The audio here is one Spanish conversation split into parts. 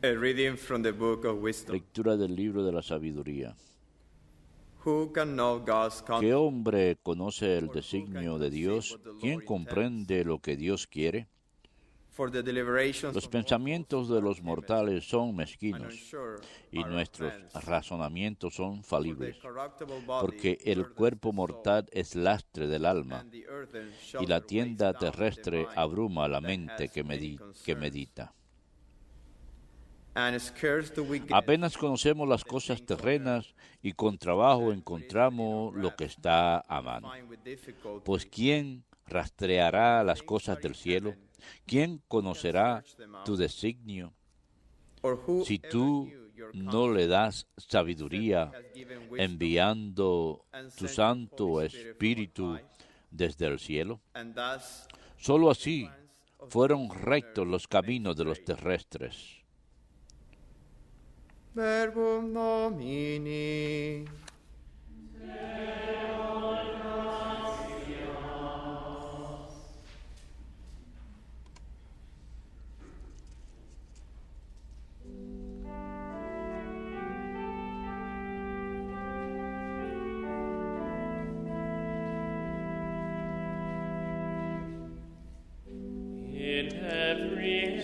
A reading from the Book of Wisdom. Lectura del libro de la sabiduría. Who can know God's ¿Qué counsel? hombre conoce el designio de Dios? ¿Quién comprende lo que Dios quiere? For the deliberations Los of pensamientos de los mortales son and mezquinos unsure y are of nuestros plans. razonamientos son For the falibles, corruptible body porque el burdens cuerpo the soul, mortal es lastre del alma, and the earthen y shelter la weighs tienda down the terrestre mind abruma la that mente has many que concerns. medita. And scarce do we get Apenas conocemos las cosas terrenas y con trabajo encontramos lo que está a mano. find with difficulty Pues ¿quién rastreará las cosas del cielo? ¿Quién conocerá tu designio? or who Si ever tú knew your no le das sabiduría, has given wisdom, enviando and tu sent your Santo Holy Spirit from Espíritu on high, desde el cielo. and thus Solo así plans of the fueron kings of rectos earth los made caminos de los straight. terrestres. Verbum Domini.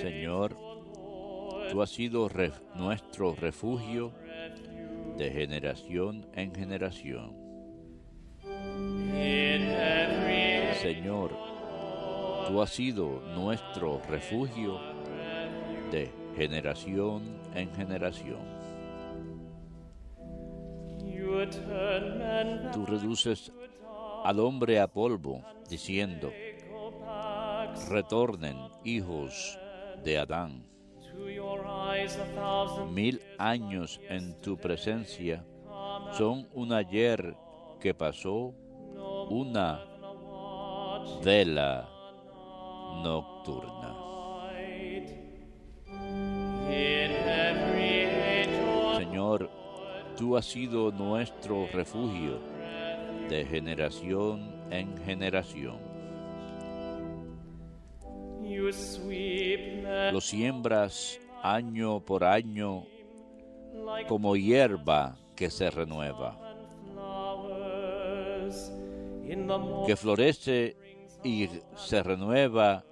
Señor, tú has sido nuestro refugio de generación en generación. Señor, tú has sido nuestro refugio de generación en generación. Tú reduces al hombre a polvo, diciendo: retornen, hijos de Adán. 1000 años en tu presencia son un ayer que pasó, una vela nocturna. Señor, tú has sido nuestro refugio de generación en generación. Lo siembras año por año como hierba que se renueva, que florece y se renueva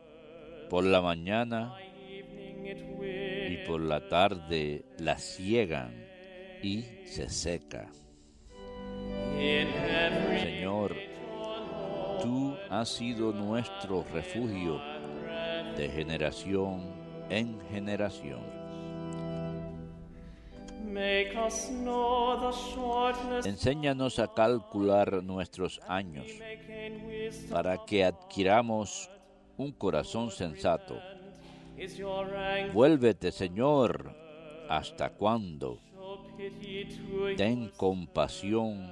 por la mañana y por la tarde la siegan y se seca. Señor, tú has sido nuestro refugio de generación en generación. Enséñanos a calcular nuestros años para que adquiramos un corazón sensato. Vuélvete, Señor, ¿hasta cuándo? Ten compasión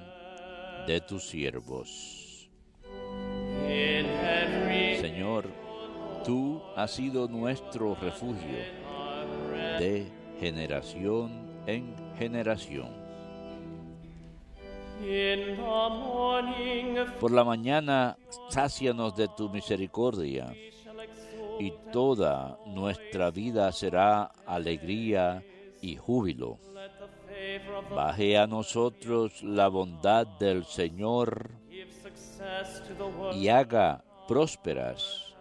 de tus siervos. Señor, tú has sido nuestro refugio de generación en generación. Por la mañana, sácianos de tu misericordia, y toda nuestra vida será alegría y júbilo. Baje a nosotros la bondad del Señor y haga prósperas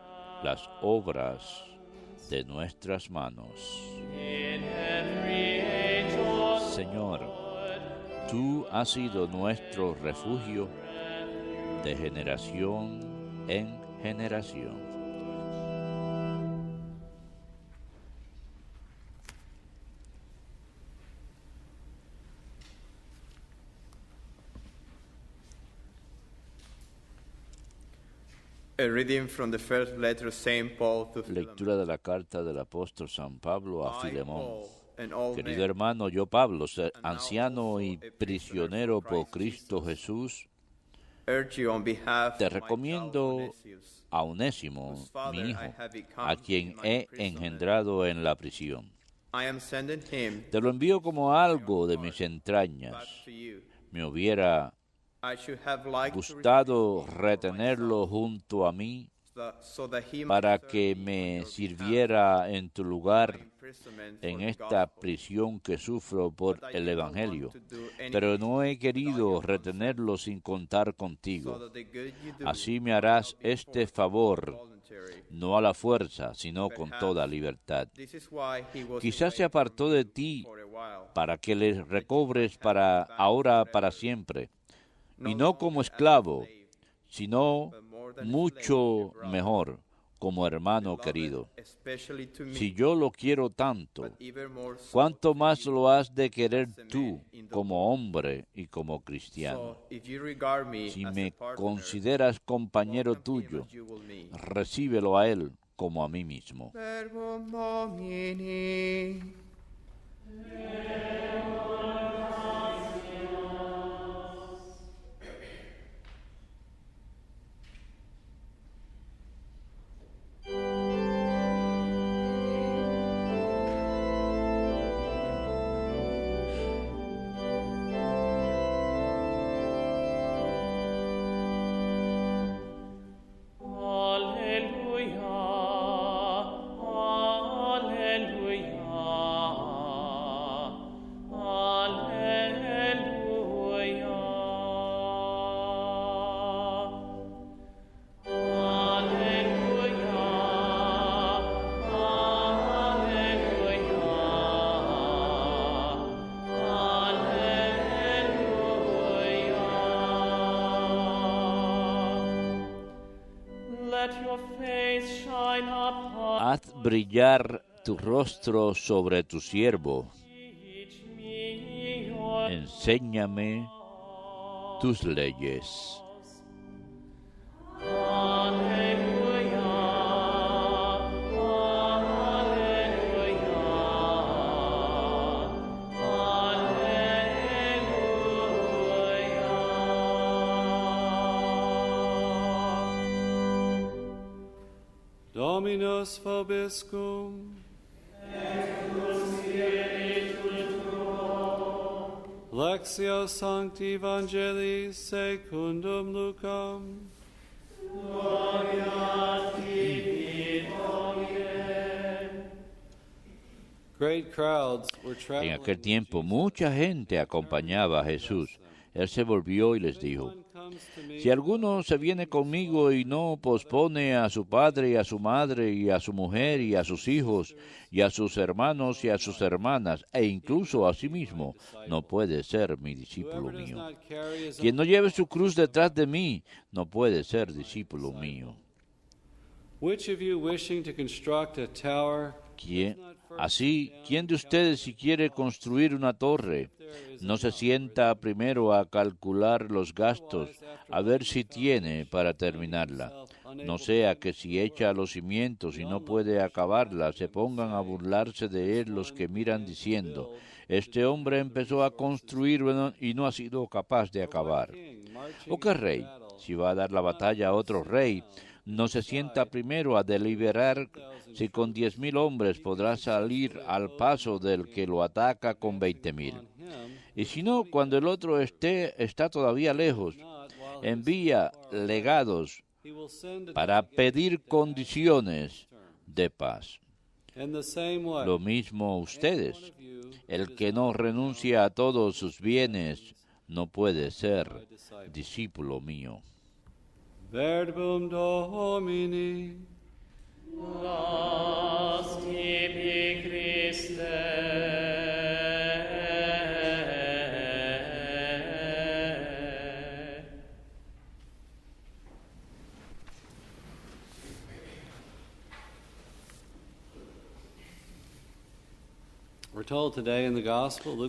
las obras de nuestras manos. Señor, tú has sido nuestro refugio de generación en generación. A reading from the first letter of St. Paul to Philemon. Lectura de la carta del apóstol San Pablo a I, Filemón. Paul, and all Querido men, hermano, yo Pablo, anciano y prisionero por Cristo Jesús, urge you on behalf te of my child recomiendo Onesius, a Onésimo, whose father mi I hijo, have become a quien in my he imprisonment. engendrado en la prisión. I am sending him Te lo envío como algo de mis back entrañas. to you. Me hubiera I should have liked to receive gustado him for retenerlo myself, junto a mí, para que me sirviera en tu lugar en esta prisión que sufro por el Evangelio, pero no he querido retenerlo sin contar contigo. Así me harás este favor, no a la fuerza, sino con toda libertad. Quizás se apartó de ti para que le recobres ahora para siempre, y no como esclavo, sino mucho mejor, como hermano querido. Si yo lo quiero tanto, ¿cuánto más lo has de querer tú como hombre y como cristiano? Si me consideras compañero tuyo, recíbelo a él como a mí mismo. Haz brillar tu rostro sobre tu siervo. Enséñame tus leyes. Dominus vobiscum. Lectio Sancti Evangelii secundum Lucam. En aquel tiempo mucha gente acompañaba a Jesús. Él se volvió y les dijo: si alguno se viene conmigo y no pospone a su padre y a su madre y a su mujer y a sus hijos y a sus hermanos y a sus hermanas e incluso a sí mismo, no puede ser mi discípulo mío. Quien no lleve su cruz detrás de mí, no puede ser discípulo mío. ¿Quién de ustedes, si quiere construir una torre, no se sienta primero a calcular los gastos, a ver si tiene para terminarla? No sea que si echa los cimientos y no puede acabarla, se pongan a burlarse de él los que miran diciendo: este hombre empezó a construir y no ha sido capaz de acabar. ¿O qué rey, si va a dar la batalla a otro rey, no se sienta primero a deliberar si con 10,000 hombres podrá salir al paso del que lo ataca con 20,000? Y si no, cuando el otro está todavía lejos, envía legados para pedir condiciones de paz. Lo mismo ustedes. El que no renuncia a todos sus bienes no puede ser discípulo mío. Verbum Domini. Las tibi Christe.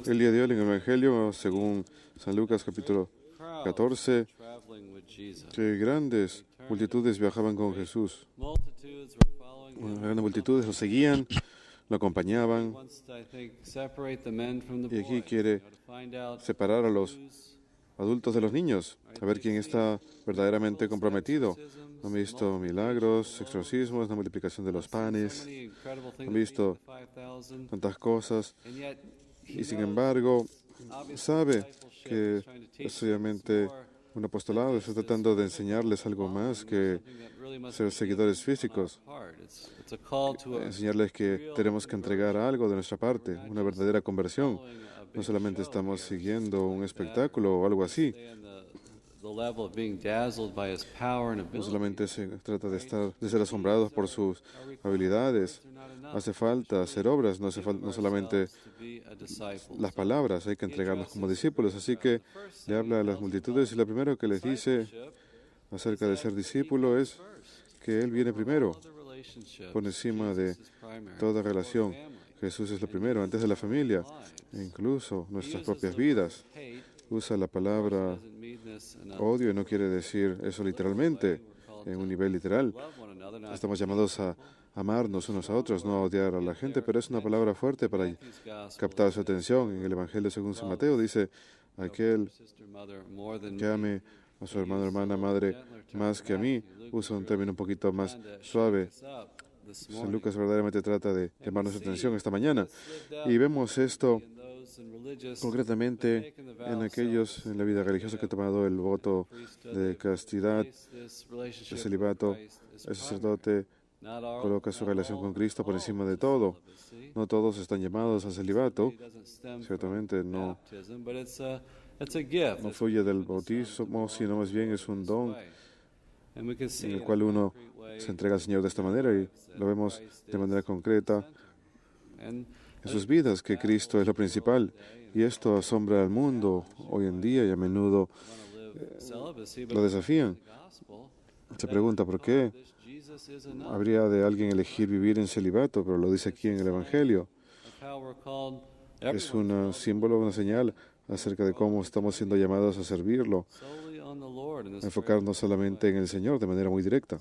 El día de hoy en el Evangelio, según San Lucas capítulo 14, que grandes multitudes viajaban con Jesús. Grandes multitudes lo seguían, lo acompañaban. Y aquí quiere separar a los adultos de los niños, a ver quién está verdaderamente comprometido. Han visto milagros, exorcismos, la multiplicación de los panes, han visto tantas cosas, y sin embargo sabe que es obviamente un apostolado, está tratando de enseñarles algo más que ser seguidores físicos. Enseñarles que tenemos que entregar algo de nuestra parte, una verdadera conversión. No solamente estamos siguiendo un espectáculo o algo así. No solamente se trata de ser asombrados por sus habilidades. Hace falta hacer obras, no solamente las palabras, hay que entregarnos como discípulos. Así que le habla a las multitudes y lo primero que les dice acerca de ser discípulo es que Él viene primero, por encima de toda relación. Jesús es lo primero, antes de la familia, e incluso nuestras propias vidas. Usa la palabra odio y no quiere decir eso literalmente, en un nivel literal. Estamos llamados a amarnos unos a otros, no a odiar a la gente, pero es una palabra fuerte para captar su atención. En el Evangelio según San Mateo dice, aquel que ame a su hermano, hermana, madre más que a mí, usa un término un poquito más suave. San Lucas verdaderamente trata de llamarnos atención esta mañana. Y vemos esto concretamente en aquellos en la vida religiosa que han tomado el voto de castidad, de celibato. El sacerdote coloca su relación con Cristo por encima de todo. No todos están llamados al celibato. Ciertamente no fluye del bautismo, sino más bien es un don en el cual uno se entrega al Señor de esta manera y lo vemos de manera concreta en sus vidas, que Cristo es lo principal. Y esto asombra al mundo hoy en día y a menudo lo desafían. Se pregunta por qué habría de alguien elegir vivir en celibato, pero lo dice aquí en el Evangelio. Es un símbolo, una señal acerca de cómo estamos siendo llamados a servirlo, a enfocarnos solamente en el Señor de manera muy directa.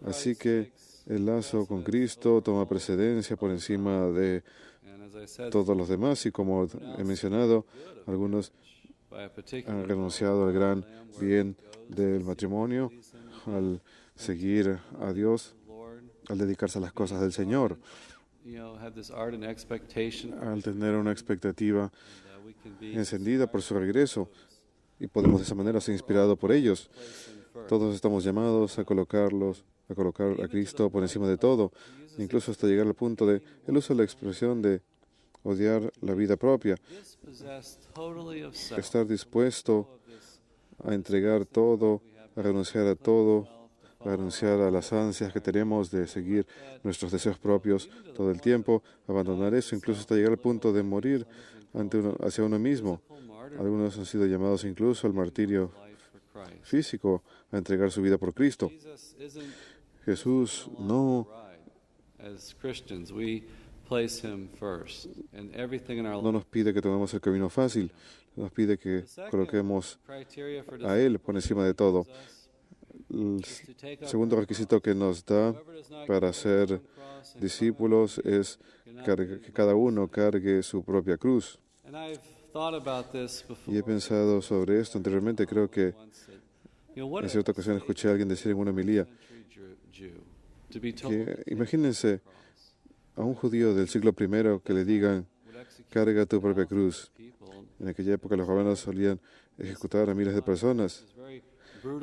Así que el lazo con Cristo toma precedencia por encima de todos los demás y como he mencionado, algunos han renunciado al gran bien del matrimonio, al seguir a Dios, al dedicarse a las cosas del Señor, al tener una expectativa encendida por su regreso y podemos de esa manera ser inspirados por ellos. Todos estamos llamados a colocar a Cristo por encima de todo, incluso hasta llegar al punto de el uso de la expresión de odiar la vida propia, estar dispuesto a entregar todo, a renunciar a todo, a renunciar a las ansias que tenemos de seguir nuestros deseos propios todo el tiempo, abandonar eso, incluso hasta llegar al punto de morir hacia uno mismo. Algunos han sido llamados incluso al martirio físico, a entregar su vida por Cristo. Jesús no nos pide que tomemos el camino fácil, nos pide que coloquemos a Él por encima de todo. El segundo requisito que nos da para ser discípulos es que cada uno cargue su propia cruz. Y he pensado sobre esto anteriormente. Creo que en cierta ocasión escuché a alguien decir en una homilía que imagínense a un judío del siglo I que le digan, carga tu propia cruz. En aquella época los romanos solían ejecutar a miles de personas.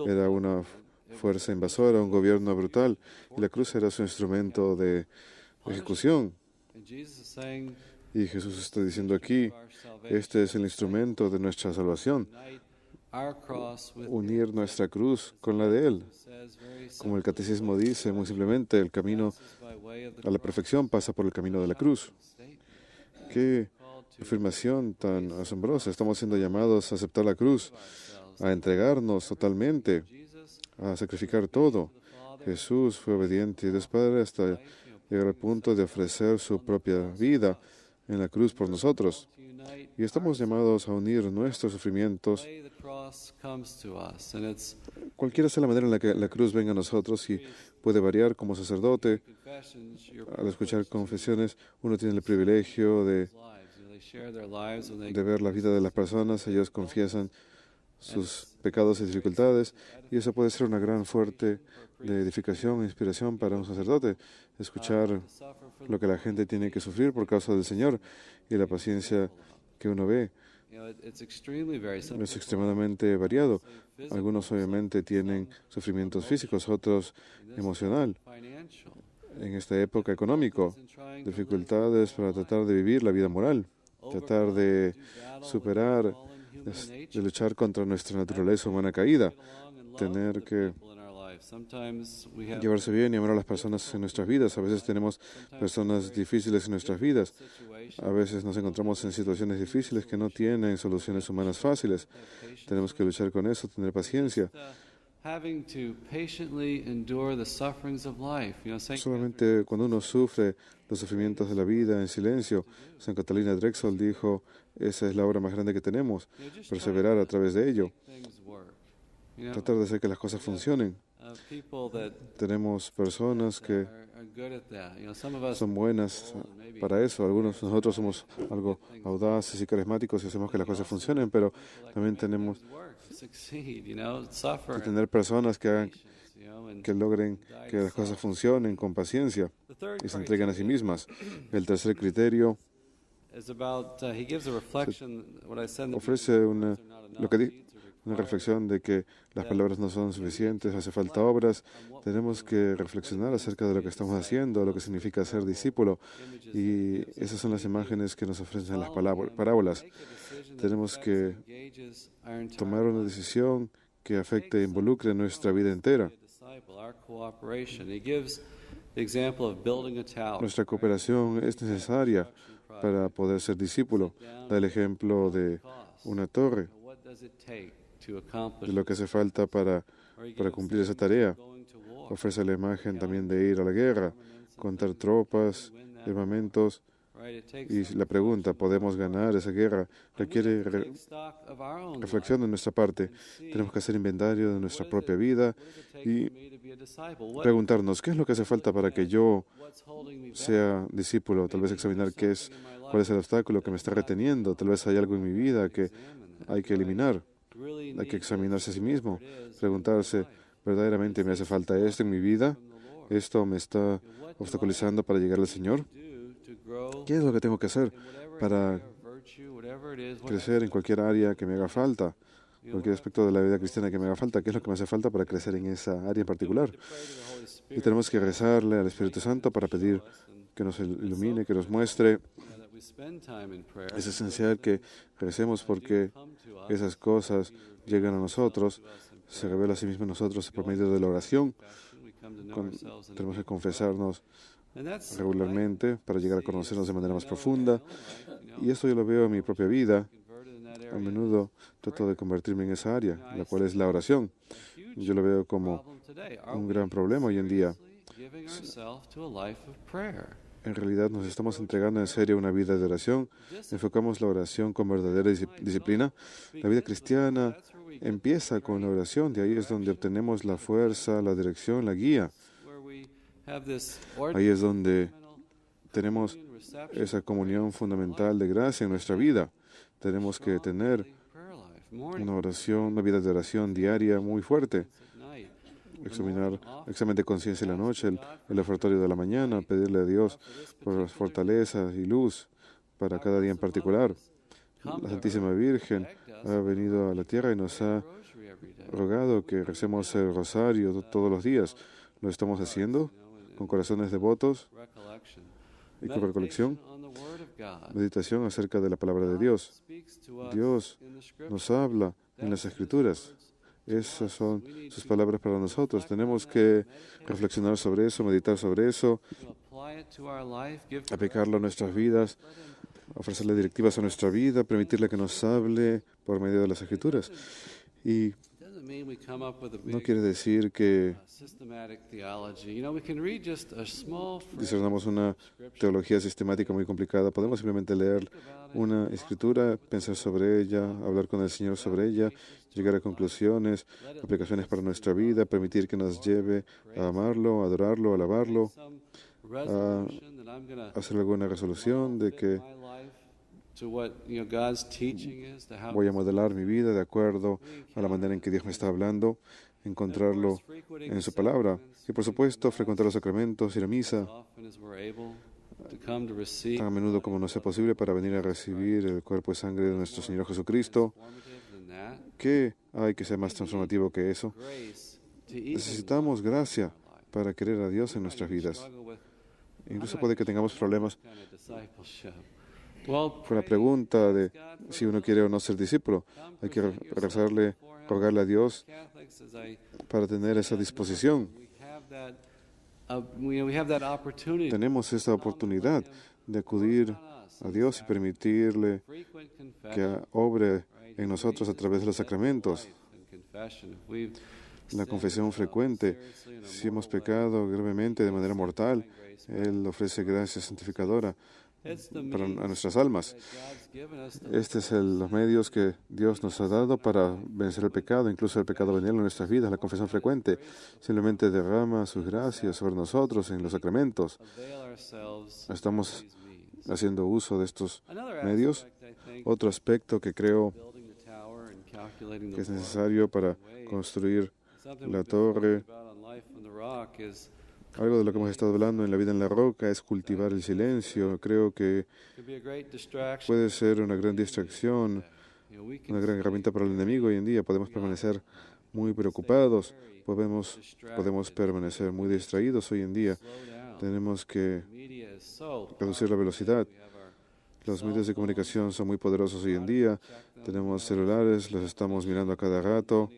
Era una fuerza invasora, un gobierno brutal, y la cruz era su instrumento de ejecución. Y Jesús está diciendo aquí, este es el instrumento de nuestra salvación, unir nuestra cruz con la de Él. Como el catecismo dice, muy simplemente, el camino a la perfección pasa por el camino de la cruz. Qué afirmación tan asombrosa. Estamos siendo llamados a aceptar la cruz, a entregarnos totalmente, a sacrificar todo. Jesús fue obediente y Dios Padre hasta llegar al punto de ofrecer su propia vida en la cruz por nosotros. Y estamos llamados a unir nuestros sufrimientos, cualquiera sea la manera en la que la cruz venga a nosotros, y puede variar. Como sacerdote, al escuchar confesiones, uno tiene el privilegio de ver la vida de las personas. Ellos confiesan sus pecados y dificultades, y eso puede ser una gran fuerte de edificación e inspiración para un sacerdote, escuchar lo que la gente tiene que sufrir por causa del Señor y la paciencia que uno ve Es extremadamente variado. Algunos obviamente tienen sufrimientos físicos, otros emocional. En esta época económico, dificultades para tratar de vivir la vida moral, tratar de superar, de luchar contra nuestra naturaleza humana caída, tener que llevarse bien y amar a las personas en nuestras vidas. A veces tenemos personas difíciles en nuestras vidas. A veces nos encontramos en situaciones difíciles que no tienen soluciones humanas fáciles. Tenemos que luchar con eso, tener paciencia. Solamente cuando uno sufre los sufrimientos de la vida en silencio, San Catalina Drexel dijo, esa es la obra más grande que tenemos, perseverar a través de ello, tratar de hacer que las cosas funcionen. Tenemos personas que son buenas para eso. Algunos de nosotros somos algo audaces y carismáticos y hacemos que las cosas funcionen, pero también tenemos que tener personas que hagan, que logren que las cosas funcionen con paciencia y se entreguen a sí mismas. El tercer criterio ofrece una reflexión de que las palabras no son suficientes, hace falta obras. Tenemos que reflexionar acerca de lo que estamos haciendo, lo que significa ser discípulo. Y esas son las imágenes que nos ofrecen las parábolas. Tenemos que tomar una decisión que afecte e involucre nuestra vida entera. Nuestra cooperación es necesaria para poder ser discípulo. Da el ejemplo de una torre, de lo que hace falta para cumplir esa tarea. Ofrece la imagen también de ir a la guerra, contar tropas, armamentos. Y la pregunta, ¿podemos ganar esa guerra? Requiere reflexión de nuestra parte. Tenemos que hacer inventario de nuestra propia vida y preguntarnos, ¿qué es lo que hace falta para que yo sea discípulo? Tal vez examinar cuál es el obstáculo que me está reteniendo. Tal vez hay algo en mi vida que hay que eliminar. Hay que examinarse a sí mismo, preguntarse, ¿verdaderamente me hace falta esto en mi vida? ¿Esto me está obstaculizando para llegar al Señor? ¿Qué es lo que tengo que hacer para crecer en cualquier área que me haga falta? Cualquier aspecto de la vida cristiana que me haga falta. ¿Qué es lo que me hace falta para crecer en esa área en particular? Y tenemos que rezarle al Espíritu Santo para pedir que nos ilumine, que nos muestre. Es esencial que recemos porque esas cosas llegan a nosotros, se revela a sí mismo en nosotros por medio de la oración. Tenemos que confesarnos regularmente para llegar a conocernos de manera más profunda. Y esto yo lo veo en mi propia vida. A menudo trato de convertirme en esa área, la cual es la oración. Yo lo veo como un gran problema hoy en día. En realidad nos estamos entregando en serio a una vida de oración. Enfocamos la oración con verdadera disciplina. La vida cristiana empieza con la oración. De ahí es donde obtenemos la fuerza, la dirección, la guía. Ahí es donde tenemos esa comunión fundamental de gracia en nuestra vida. Tenemos que tener una oración, una vida de oración diaria muy fuerte. Examinar examen de conciencia en la noche, el ofertorio de la mañana, pedirle a Dios por fortaleza y luz para cada día en particular. La Santísima Virgen ha venido a la tierra y nos ha rogado que recemos el rosario todos los días. ¿Lo estamos haciendo con corazones devotos y con recolección? Meditación acerca de la palabra de Dios. Dios nos habla en las Escrituras. Esas son sus palabras para nosotros. Tenemos que reflexionar sobre eso, meditar sobre eso, aplicarlo a nuestras vidas, ofrecerle directivas a nuestra vida, permitirle que nos hable por medio de las Escrituras. Y no quiere decir que discernamos una teología sistemática muy complicada. Podemos simplemente leer una escritura, pensar sobre ella, hablar con el Señor sobre ella, llegar a conclusiones, aplicaciones para nuestra vida, permitir que nos lleve a amarlo, a adorarlo, a alabarlo, a hacer alguna resolución de que voy a modelar mi vida de acuerdo a la manera en que Dios me está hablando, encontrarlo en su palabra. Y por supuesto, frecuentar los sacramentos, ir a misa, to come to receive tan a menudo como no sea posible para venir a recibir el cuerpo y sangre de nuestro Señor Jesucristo. transformative than that. ¿Qué hay que sea más transformativo que eso? Grace to even Necesitamos gracia para querer a Dios en nuestras vidas. struggle with Incluso puede que tengamos problemas kind of discipleship. Well, con la pregunta de si uno quiere o no ser discípulo. Hay que rezarle, rogarle a Dios Catholics, as I para tener esa disposición. we have that opportunity. Tenemos esta oportunidad de acudir a Dios y permitirle Frequent que obre en nosotros a través de los sacramentos. and confession. If we've La confesión frecuente. Si hemos pecado gravemente de manera mortal, Él ofrece gracia santificadora para a nuestras almas. God's given us Este es los medios que Dios nos ha dado para vencer el pecado, incluso el pecado venial en nuestras vidas. La confesión frecuente simplemente derrama sus gracias sobre nosotros en los sacramentos. avail ourselves Estamos of these means. haciendo uso de estos Another medios. aspect, I think, Otro aspecto que creo building the tower and calculating que es the necesario para construir something la we've been torre. talking about on Life on the Rock is Algo de lo que hemos estado hablando en La vida en la roca es cultivar el silencio. Creo que could be a great distraction. puede ser una gran distracción, You know, we can una gran herramienta para el enemigo. Hoy en día podemos permanecer muy preocupados, podemos permanecer muy distraídos hoy en día. slow down. Tenemos que Media is so reducir la velocidad. we have our Los medios de comunicación son muy poderosos hoy en día. Tenemos celulares, los estamos mirando a cada rato.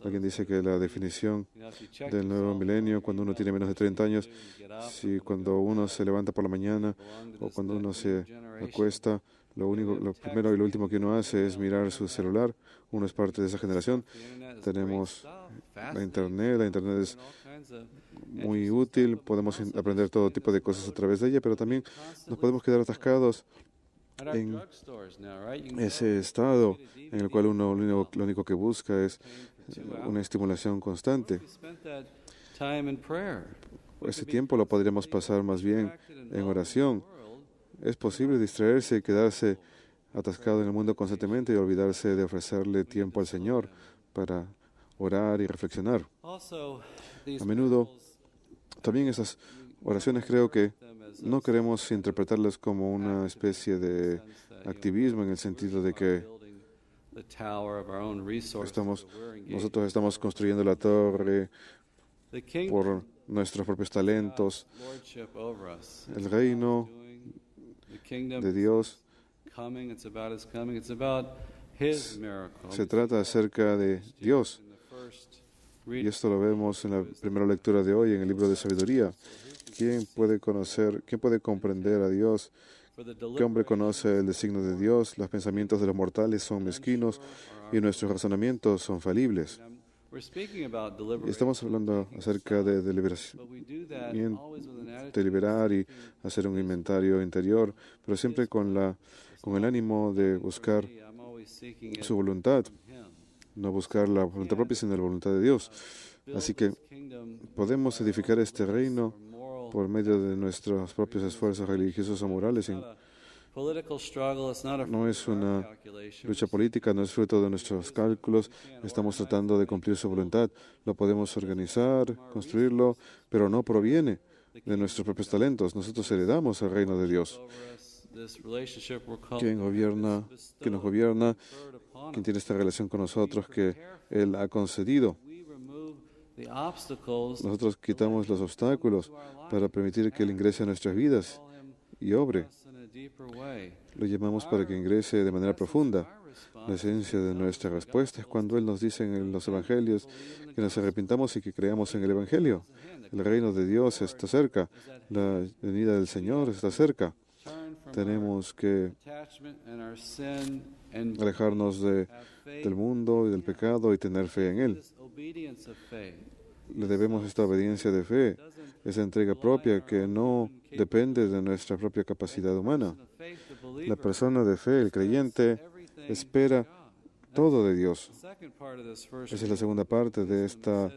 Alguien dice que la definición you know, if you check del nuevo milenio, cuando uno tiene menos de 30 años, get up, si cuando uno se levanta por la mañana belong to o this cuando uno new se generation. acuesta, lo primero y lo último que uno hace es mirar su celular. Uno es parte de esa generación. The internet is Tenemos great stuff, la fascinating, Internet es all kinds of muy útil, podemos aprender todo tipo de cosas a través de ella, pero también nos podemos quedar atascados at our en drugstores now, right? You can ese estado en el cual uno lo único que busca es una estimulación constante. we spent that time in prayer. Ese tiempo lo podríamos pasar más bien en oración. Es posible distraerse y quedarse atascado en el mundo constantemente y olvidarse de ofrecerle tiempo al Señor para orar y reflexionar. Also, these A menudo, principles, también esas oraciones creo que them as no queremos interpretarlas como una especie de sense that, activismo en el sentido de que building the tower of our own resources estamos, that we're engaged. nosotros estamos construyendo la torre The kingdom por nuestros propios talentos. lordship over us. El reino Doing the kingdom de Dios coming, it's about his coming, it's about his miracle. se trata acerca de Dios. In the first Y reading, esto lo vemos en la primera lectura de hoy en el libro de sabiduría. ¿Quién puede comprender a Dios? for the ¿Qué hombre conoce el designio de Dios? Los pensamientos de los mortales son mezquinos y nuestros razonamientos son falibles. we're speaking about Y deliberation, estamos hablando acerca de deliberación, but we do that bien, always with an attitude deliberar y hacer un inventario interior, pero siempre con el ánimo de buscar I'm always seeking it su voluntad, from him. no buscar la voluntad propia, sino la voluntad de Dios. Así que Kingdom podemos edificar este reino moral por medio de nuestros propios esfuerzos religiosos o morales. political struggle, it's not a No es una calculation. lucha política, no es fruto de nuestros cálculos. Estamos tratando de cumplir su voluntad. Lo podemos organizar, construirlo, pero no proviene de nuestros propios talentos. Nosotros heredamos el reino de Dios. Over us, this relationship we're called Quien nos gobierna, conferred upon quien us. tiene esta relación con nosotros que Él ha concedido. We remove the obstacles, Nosotros quitamos los obstáculos para permitir que Él ingrese a nuestras vidas call him y obre. us in a deeper way. Lo llamamos para que ingrese de manera profunda. Our response La esencia de nuestra respuesta es cuando Él nos dice en los Evangelios que nos arrepintamos y que creamos en el Evangelio. El reino de Dios está cerca. La venida del Señor está cerca. turn from Tenemos que attachment and our sin and alejarnos have faith, del mundo y del pecado y tener fe en Él. this obedience of faith. Le debemos esta obediencia de fe, esa entrega propia que no depende de nuestra propia capacidad humana. The faith, the believer, La persona de fe, el creyente, everything espera todo de Dios. The second part of this verse Esa es la segunda parte de esta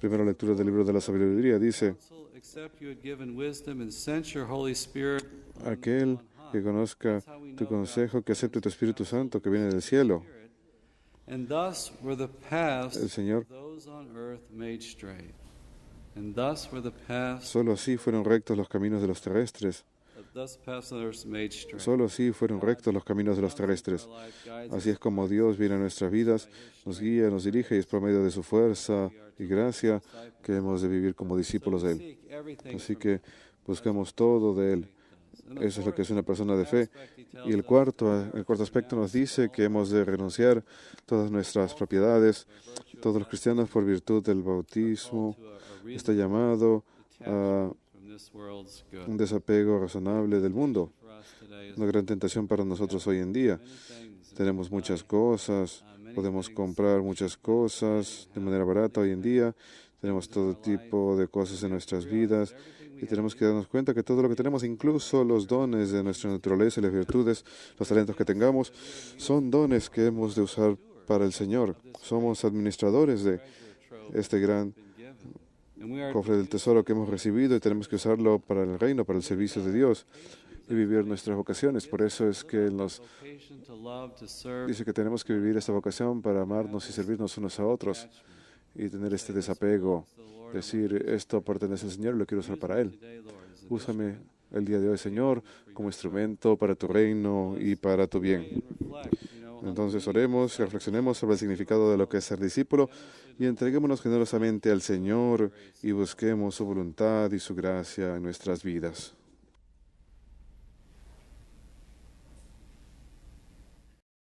primera lectura del libro de la sabiduría. Dice, counsel, except you had given wisdom and sent your Holy Spirit aquel que conozca tu consejo, que acepte tu Espíritu Santo que viene del cielo. and thus were the paths El Señor of those on earth made straight. And thus were the paths, Solo así fueron rectos los caminos de los terrestres. thus paths on earth made straight. Solo así fueron rectos los caminos de los terrestres. Así es como Dios viene a nuestras vidas, nos guía, nos dirige y es por medio de su fuerza y gracia que hemos de vivir como discípulos de Él. Así que buscamos todo de Él. Eso es lo que es una persona de fe. Y el cuarto aspecto nos dice que hemos de renunciar todas nuestras propiedades. Todos los cristianos, por virtud del bautismo, está llamado a un desapego razonable del mundo. Una gran tentación para nosotros hoy en día. Tenemos muchas cosas, podemos comprar muchas cosas de manera barata hoy en día. Tenemos todo tipo de cosas en nuestras vidas y tenemos que darnos cuenta que todo lo que tenemos, incluso los dones de nuestra naturaleza y las virtudes, los talentos que tengamos, son dones que hemos de usar para el Señor. Somos administradores de este gran cofre del tesoro que hemos recibido y tenemos que usarlo para el reino, para el servicio de Dios y vivir nuestras vocaciones. Por eso es que Él nos dice que tenemos que vivir esta vocación para amarnos y servirnos unos a otros y tener este desapego, decir, esto pertenece al Señor y lo quiero usar para Él. Úsame el día de hoy, Señor, como instrumento para tu reino y para tu bien. Entonces oremos y reflexionemos sobre el significado de lo que es ser discípulo y entreguémonos generosamente al Señor y busquemos su voluntad y su gracia en nuestras vidas.